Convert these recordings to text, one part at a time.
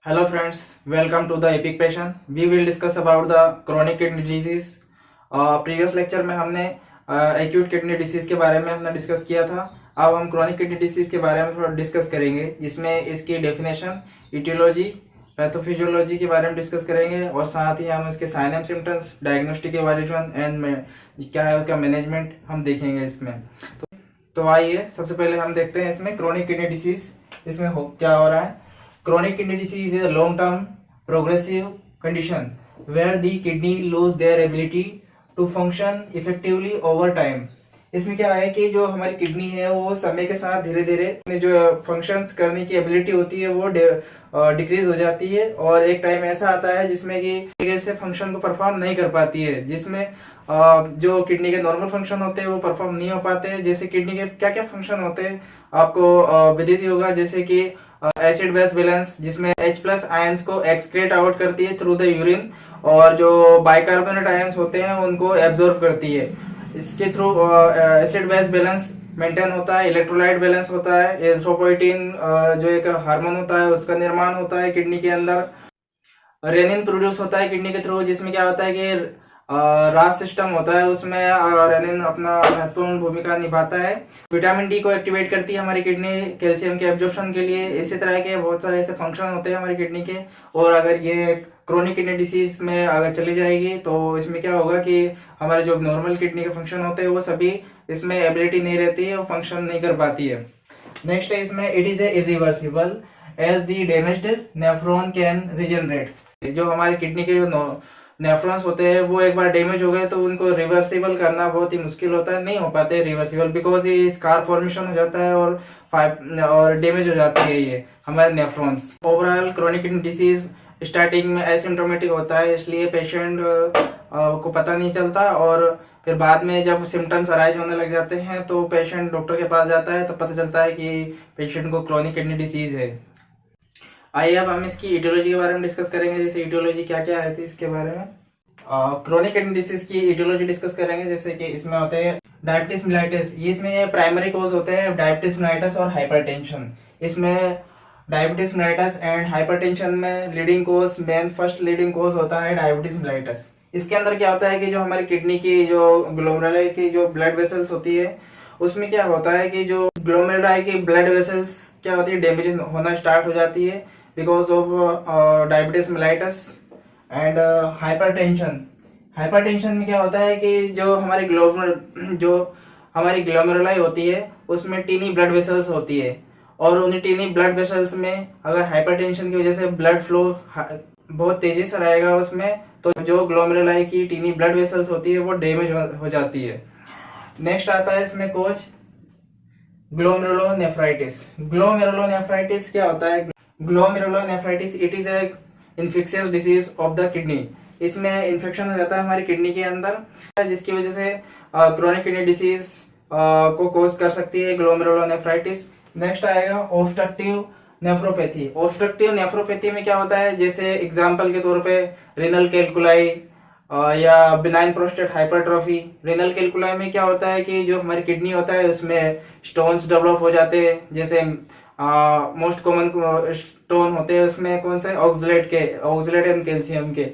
Hello friends, welcome to the Epic Patient. We will discuss about the chronic kidney disease. Previous lecture में हमने acute kidney disease के बारे में हमने discuss किया था. अब हम क्रोनिक किडनी डिसीज के बारे में थोड़ा डिस्कस करेंगे. इसमें इसकी डेफिनेशन, इटियोलॉजी, पैथोफिजियोलॉजी के बारे में डिस्कस करेंगे और साथ ही हम इसके sign and symptoms, diagnostic evaluation and क्या है उसका मैनेजमेंट हम देखेंगे इसमें. तो आइए सबसे पहले हम देखते हैं इसमें क्रोनिक किडनी डिसीज इसमें क्या हो रहा है. Chronic kidney disease is a long-term progressive condition where the kidney lose their ability to function effectively over time. इसमें क्या है कि जो हमारी किडनी है वो समय के साथ धीरे धीरे जो फंक्शंस करने की एबिलिटी होती है वो डिक्रीज हो जाती है और एक टाइम ऐसा आता है जिसमें कि से फंक्शन को परफॉर्म नहीं कर पाती है, जिसमें जो किडनी के नॉर्मल फंक्शन होते हैं वो परफॉर्म नहीं हो पाते. जैसे किडनी के क्या क्या फंक्शन होते हैं आपको विदित ही होगा, जैसे कि एसिड बेस बैलेंस जिसमें H+ आयंस को एक्सक्रेट आउट करती है थ्रू द यूरिन और जो बाइकार्बोनेट आयंस होते हैं उनको एब्जॉर्ब करती है. इसके through acid base balance maintain होता है, इलेक्ट्रोलाइट बैलेंस होता है, एरिथ्रोपोइटिन जो एक हार्मोन होता है उसका निर्माण होता है किडनी के अंदर. रेनिन प्रोड्यूस होता है किडनी के थ्रू, जिसमें क्या होता है कि रास सिस्टम होता है उसमें रेनिन अपना महत्वपूर्ण भूमिका निभाता है. विटामिन डी को एक्टिवेट करती है हमारी किडनी कैल्शियम के एब्जॉर्प्शन के लिए. इसी तरह के बहुत सारे ऐसे फंक्शन होते हैं हमारी किडनी के. और अगर ये क्रोनिक किडनी डिसीज में अगर चली जाएगी तो इसमें क्या होगा कि हमारे जो नॉर्मल किडनी के फंक्शन होते हैं वो सभी इसमें एबिलिटी नहीं रहती है, वो फंक्शन नहीं कर पाती है. नेक्स्ट है इसमें it is irreversible as the damaged nephron can regenerate. जो हमारी किडनी के जो नेफ्रॉन्स होते हैं वो एक बार डैमेज हो गए तो उनको रिवर्सिबल करना बहुत ही मुश्किल होता है, नहीं हो पाते रिवर्सिबल, बिकॉज ये स्कार फॉर्मेशन हो जाता है और डैमेज हो जाती है ये हमारे nephrons. Overall chronic kidney disease starting में एसिम्प्टोमेटिक होता है, इसलिए पेशेंट को पता नहीं चलता और फिर बाद में जब सिम्टम्स अराइज होने लग जाते हैं तो पेशेंट डॉक्टर के पास जाता है, तब पता चलता है कि पेशेंट को क्रोनिक किडनी डिसीज है. आइए अब हम इसकी इटियोलॉजी के बारे में डिस्कस करेंगे. जैसे इटियोलॉजी क्या क्या है थी इसके बारे में. क्रोनिक किडनी डिसीज की इटियोलॉजी डिस्कस करेंगे. जैसे कि इसमें होते हैं डायबिटीज मिलाइटिस, ये इसमें प्राइमरी कॉज होते हैं डायबिटीज मिलाइटिस और हाइपरटेंशन. इसमें डायबिटीज मिलाइटिस एंड हाइपरटेंशन में leading cause, first leading cause होता है डायबिटीज मिलाइटिस. इसके अंदर क्या होता है कि जो हमारी किडनी की जो ग्लोमेरुलाई की जो ब्लड वेसल्स होती है उसमें क्या होता है कि जो ग्लोमेरुलाई की ब्लड वेसल्स क्या होती है डैमेज होना स्टार्ट हो जाती है because of diabetes mellitus and hypertension. Hypertension में क्या होता है कि जो हमारी ग्लोमेरुलाई होती है उसमें टीनी ब्लड वेसल्स होती है और उन टीनी ब्लड वेसल्स में अगर हाइपरटेंशन की वजह से ब्लड फ्लो बहुत तेजी से रहेगा उसमें, तो जो ग्लोमेरुलाई की टीनी ब्लड वेसल्स होती है वो डैमेज हो जाती है. नेक्स्ट आता है इसमें कोच ग्लोमेरुलोनेफ्राइटिस. ग्लोमेरुलोनेफ्राइटिस क्या होता है. Glomerulonephritis it is a infectious disease of the kidney. इसमें इन्फेक्शन हो जाता है हमारी किडनी के अंदर जिसकी वजह से क्रोनिक किडनी डिसीज को कॉज कर सकती है ग्लोमेरुलोनेफ्राइटिस. नेक्स्ट आएगा ऑब्स्ट्रक्टिव नेफ्रोपैथी. ऑब्स्ट्रक्टिव नेफ्रोपैथी में क्या होता है, जैसे एग्जांपल के तौर पे रिनल कैल्कुलाई या बिनाइन प्रोस्टेट हाइपरट्रॉफी. रिनल कैल्कुलाई में क्या होता है कि जो हमारी किडनी होता है उसमें स्टोन्स डेवलप हो जाते हैं. जैसे मोस्ट कॉमन स्टोन होते हैं उसमें कौन से, ऑक्सलेट एंड कैल्शियम के.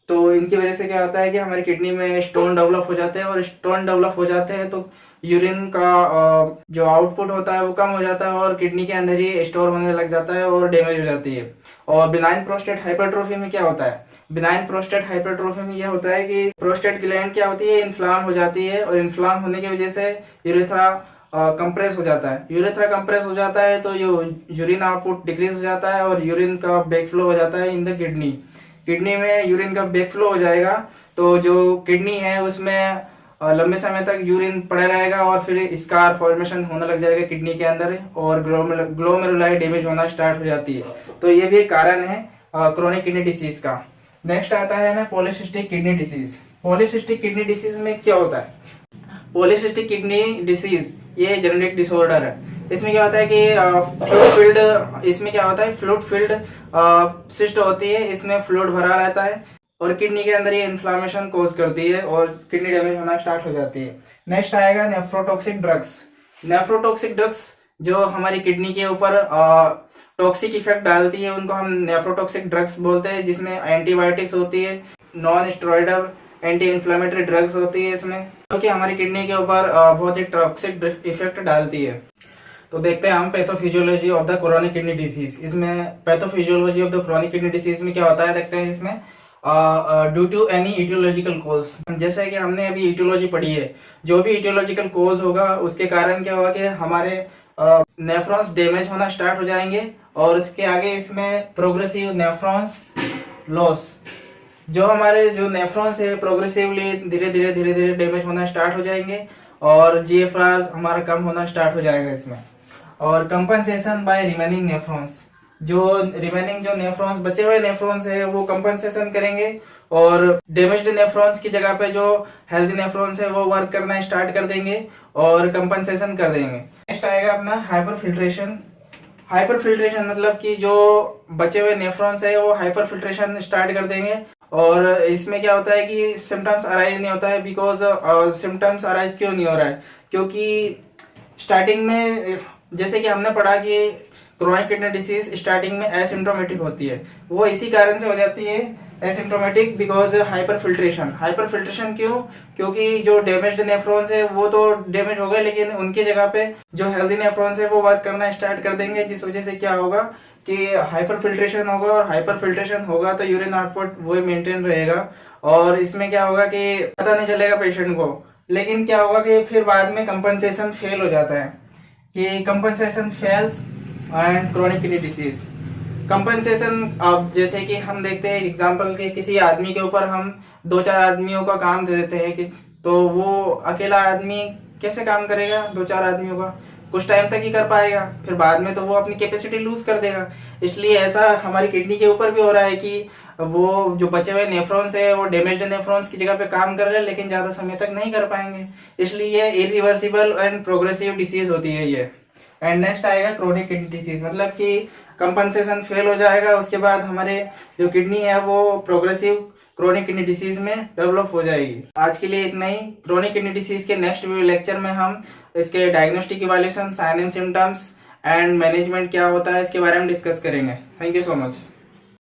तो इनकी वजह से क्या होता है कि हमारी किडनी में स्टोन डेवलप हो जाते हैं और स्टोन डेवलप हो जाते हैं तो यूरिन का जो आउटपुट होता है वो कम हो जाता है और किडनी के अंदर ही स्टोर होने लग जाता है और डैमेज हो जाती है. और बिनाइन प्रोस्टेट हाइपरट्रोफी में क्या होता है, बिनाइन प्रोस्टेट हाइपरट्रोफी में यह होता है कि प्रोस्टेट ग्लैंड क्या होती है, इन्फ्लाम हो जाती है और इन्फ्लाम होने की वजह से यूरेथ्रा कंप्रेस हो जाता है. यूरेथ्रा कंप्रेस हो जाता है तो यूरिन आउटपुट डिक्रीज हो जाता है और यूरिन का बैकफ्लो हो जाता है इन द किडनी. किडनी में यूरिन का बैकफ्लो हो जाएगा तो जो किडनी है उसमें लंबे समय तक यूरिन पड़े रहेगा और फिर स्कार फॉर्मेशन होने लग जाएगा किडनी के अंदर और ग्लोमेरुलाई डैमेज होना स्टार्ट हो जाती है. तो ये भी एक कारण है क्रोनिक किडनी डिसीज का. नेक्स्ट आता है ना polycystic kidney disease. Polycystic kidney disease में क्या होता है, पॉलीसिस्टिक किडनी डिसीज ये जेनेटिक डिसऑर्डर है. इसमें क्या होता है कि फ्लूइड फिल्ड सिस्ट होती है, इसमें फ्लूइड भरा रहता है और किडनी के अंदर ये इन्फ्लामेशन कॉज करती है और किडनी डैमेज होना स्टार्ट हो जाती है. नेक्स्ट आएगा नेफ्रोटॉक्सिक ड्रग्स. नेफ्रोटॉक्सिक ड्रग्स जो हमारी किडनी के ऊपर टॉक्सिक इफेक्ट डालती है, उनको हम नेफ्रोटॉक्सिक ड्रग्स बोलते हैं, जिसमें एंटीबायोटिक्स होती है, non steroidal anti inflammatory drugs होती है इसमें, जो कि हमारी किडनी के ऊपर बहुत ही टॉक्सिक इफेक्ट डालती है। तो देखते हैं हम pathophysiology of the chronic kidney disease. इसमें pathophysiology of the chronic kidney disease में क्या होता है, देखते हैं इसमें due to any aetiological cause. जैसे कि हमने अभी इटियोलॉजी पढ़ी है, जो भी इटियोलॉजिकल कोज होगा उसके कारण क्या होगा कि हमारे नेफ्रॉन्स डैमेज होना स्टार्ट हो जाएंगे, और इसके आगे इसमें प्रोग्रेसिव नेफ्रॉन्स लॉस, जो हमारे जो नेफ्रॉन्स है प्रोग्रेसिवली धीरे धीरे डैमेज होना स्टार्ट हो जाएंगे, और जीएफआर हमारा कम होना स्टार्ट हो जाएगा इसमें। और कंपनसेशन बाय रिमेनिंग नेफ्रॉन्स, जो रिमेनिंग जो नेफ्रॉन्स बचे हुए नेफ्रॉन्स है वो कंपनसेशन करेंगे, और डैमेज्ड नेफ्रॉन्स की जगह पे जो हेल्दी नेफ्रॉन्स है वो वर्क करना स्टार्ट कर देंगे और कंपनसेशन कर देंगे। नेक्स्ट आएगा अपना हाइपर फिल्ट्रेशन। हाइपर फिल्ट्रेशन मतलब कि जो बचे हुए नेफ्रॉन्स है वो हाइपर फिल्ट्रेशन स्टार्ट कर देंगे, और इसमें क्या होता है कि सिम्टम्स अराइज नहीं होता है। बिकॉज सिम्टम्स अराइज क्यों नहीं हो रहा है, क्योंकि स्टार्टिंग में जैसे कि हमने पढ़ा कि क्रोनिक किडनी डिसीज स्टार्टिंग में एसिम्प्टोमेटिक होती है, वो इसी कारण से हो जाती है asymptomatic, because hyper filtration. Hyper filtration क्यों, क्योंकि जो डैमेज्ड नेफ्रॉन्स है वो तो डैमेज हो गए, लेकिन उनकी जगह पे जो हेल्दी नेफ्रॉन्स है वो वर्क करना स्टार्ट कर देंगे, जिस वजह से क्या होगा कि हाइपर फिल्ट्रेशन होगा, और हाइपर फिल्ट्रेशन होगा तो यूरिन आउटपुट वो मेंटेन रहेगा, और इसमें क्या होगा कि पता नहीं चलेगा पेशेंट को। लेकिन क्या होगा कि फिर बाद में कंपनसेशन फेल हो जाता है, कि compensation fails and chronic kidney disease. Compensation, अब जैसे कि हम देखते हैं एग्जांपल के किसी आदमी के ऊपर हम 2-4 आदमियों का काम दे देते हैं कि तो वो अकेला आदमी कैसे काम करेगा, 2-4 आदमियों का कुछ टाइम तक ही कर पाएगा, फिर बाद में तो वो अपनी कैपेसिटी लूज कर देगा। इसलिए ऐसा हमारी किडनी के ऊपर भी हो रहा है कि वो जो बचे हुए नेफ्रॉन्स है वो डैमेज्ड नेफ्रॉन्स की जगह पे काम कर रहे हैं, लेकिन ज़्यादा समय तक नहीं कर पाएंगे। इसलिए ये इरिवर्सिबल एंड प्रोग्रेसिव डिसीज होती है ये। एंड नेक्स्ट आएगा क्रोनिक किडनी डिसीज, मतलब कि कंपनसेशन फेल हो जाएगा, उसके बाद हमारे जो किडनी है वो प्रोग्रेसिव क्रोनिक किडनी डिसीज में डेवलप हो जाएगी। आज के लिए इतना ही। क्रोनिक किडनी डिसीज के नेक्स्ट लेक्चर में हम इसके diagnostic evaluation, sign and symptoms and management क्या होता है इसके बारे में डिस्कस करेंगे। Thank you so much.